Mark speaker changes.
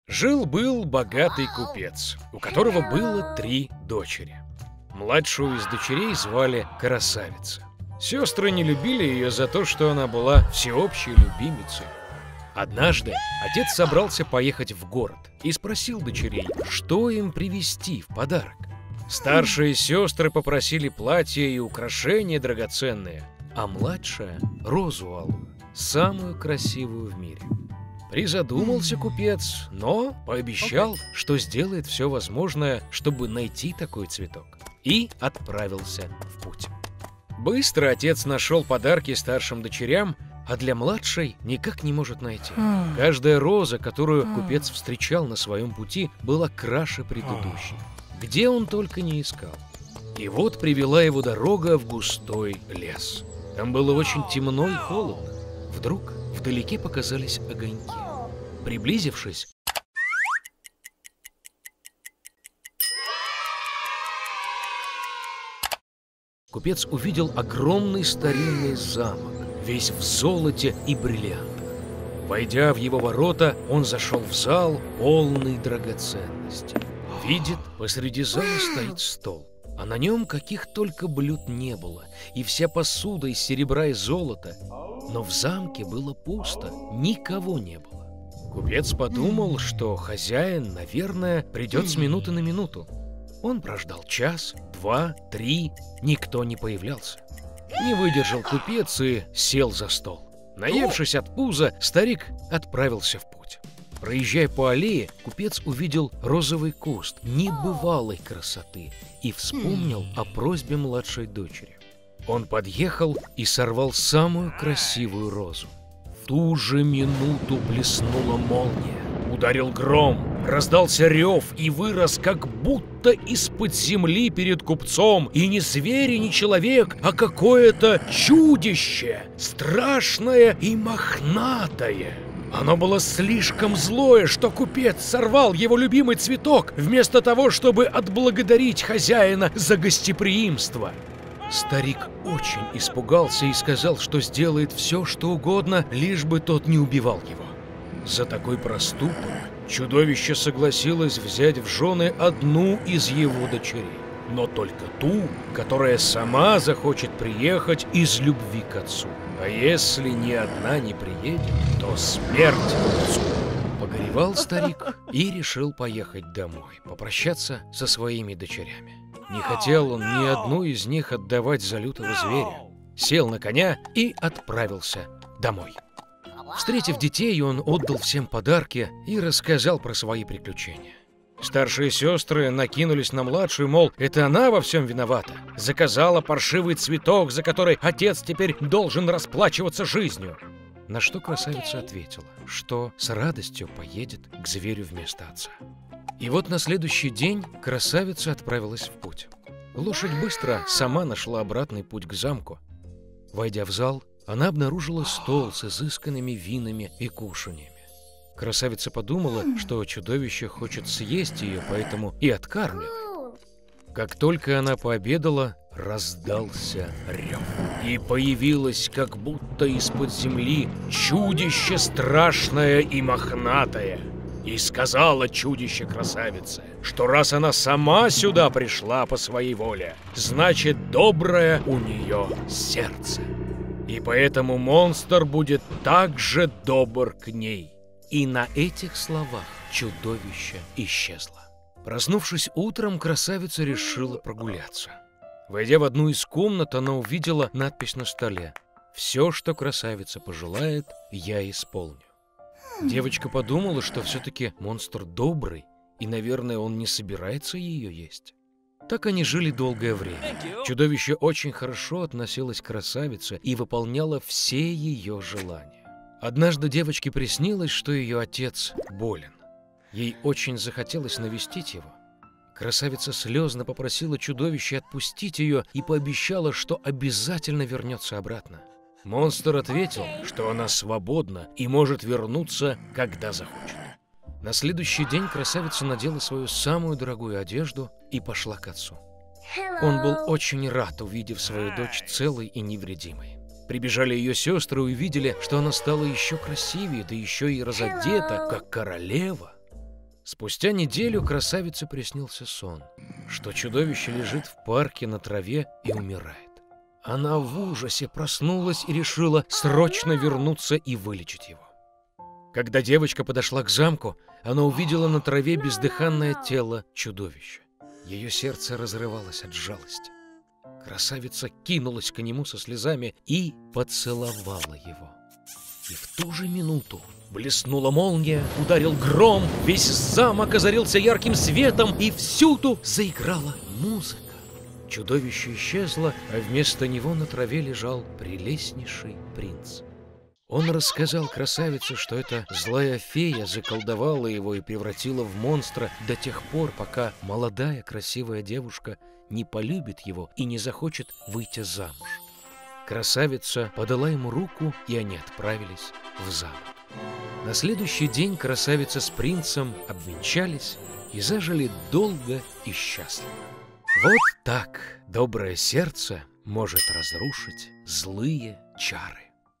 Speaker 1: Жил-был богатый купец, у которого было 3 дочери. Младшую из дочерей звали Красавица. Сестры не любили ее за то, что она была всеобщей любимицей. Однажды отец собрался поехать в город и спросил дочерей, что им привезти в подарок. Старшие сестры попросили платья и украшения драгоценные, а младшая — розу алую, самую красивую в мире. Призадумался купец, но пообещал, что сделает все возможное, чтобы найти такой цветок, и отправился в путь. Быстро отец нашел подарки старшим дочерям, а для младшей никак не может найти. Каждая роза, которую купец встречал на своем пути, была краше предыдущей. Где он только не искал. И вот привела его дорога в густой лес. Там было очень темно и холодно. Вдруг вдалеке показались огоньки. Приблизившись, купец увидел огромный старинный замок, весь в золоте и бриллиантах. Войдя в его ворота, он зашел в зал, полный драгоценностей. Видит, посреди зала стоит стол, а на нем каких только блюд не было, и вся посуда из серебра и золота. Но в замке было пусто, никого не было. Купец подумал, что хозяин, наверное, придет с минуты на минуту. Он прождал час, 2, 3, никто не появлялся. Не выдержал купец и сел за стол. Наевшись от пуза, старик отправился в путь. Проезжая по аллее, купец увидел розовый куст небывалой красоты и вспомнил о просьбе младшей дочери. Он подъехал и сорвал самую красивую розу. В ту же минуту блеснула молния, ударил гром, раздался рев и вырос как будто из-под земли перед купцом и не зверь и не человек, а какое-то чудище, страшное и мохнатое. Оно было слишком злое, что купец сорвал его любимый цветок, вместо того, чтобы отблагодарить хозяина за гостеприимство. Старик очень испугался и сказал, что сделает все, что угодно, лишь бы тот не убивал его. За такой проступок чудовище согласилось взять в жены одну из его дочерей, но только ту, которая сама захочет приехать из любви к отцу. А если ни одна не приедет, то смерть отцу. Погоревал старик и решил поехать домой, попрощаться со своими дочерями. Не хотел он ни одну из них отдавать за лютого зверя. Сел на коня и отправился домой. Встретив детей, он отдал всем подарки и рассказал про свои приключения. Старшие сестры накинулись на младшую, мол, это она во всем виновата. Заказала паршивый цветок, за который отец теперь должен расплачиваться жизнью. На что красавица ответила, что с радостью поедет к зверю вместо отца. И вот на следующий день красавица отправилась в путь. Лошадь быстро сама нашла обратный путь к замку. Войдя в зал, она обнаружила стол с изысканными винами и кушаньями. Красавица подумала, что чудовище хочет съесть ее, поэтому и откармливает. Как только она пообедала, раздался рев. И появилось, как будто из-под земли, чудище страшное и мохнатое. И сказала чудище красавице, что раз она сама сюда пришла по своей воле, значит, доброе у нее сердце. И поэтому монстр будет так же добр к ней. И на этих словах чудовище исчезло. Проснувшись утром, красавица решила прогуляться. Войдя в одну из комнат, она увидела надпись на столе: «Все, что красавица пожелает, я исполню». Девочка подумала, что все-таки монстр добрый, и, наверное, он не собирается ее есть. Так они жили долгое время. Чудовище очень хорошо относилось к красавице и выполняло все ее желания. Однажды девочке приснилось, что ее отец болен. Ей очень захотелось навестить его. Красавица слезно попросила чудовище отпустить ее и пообещала, что обязательно вернется обратно. Монстр ответил, что она свободна и может вернуться, когда захочет. На следующий день красавица надела свою самую дорогую одежду и пошла к отцу. Он был очень рад, увидев свою дочь целой и невредимой. Прибежали ее сестры и увидели, что она стала еще красивее, да еще и разодета, как королева. Спустя неделю красавице приснился сон, что чудовище лежит в парке на траве и умирает. Она в ужасе проснулась и решила срочно вернуться и вылечить его. Когда девочка подошла к замку, она увидела на траве бездыханное тело чудовища. Ее сердце разрывалось от жалости. Красавица кинулась к нему со слезами и поцеловала его. И в ту же минуту блеснула молния, ударил гром, весь замок озарился ярким светом, и всюду заиграла музыка. Чудовище исчезло, а вместо него на траве лежал прелестнейший принц. Он рассказал красавице, что эта злая фея заколдовала его и превратила в монстра до тех пор, пока молодая красивая девушка не полюбит его и не захочет выйти замуж. Красавица подала ему руку, и они отправились в замок. На следующий день красавица с принцем обвенчались и зажили долго и счастливо. Вот так доброе сердце может разрушить злые чары.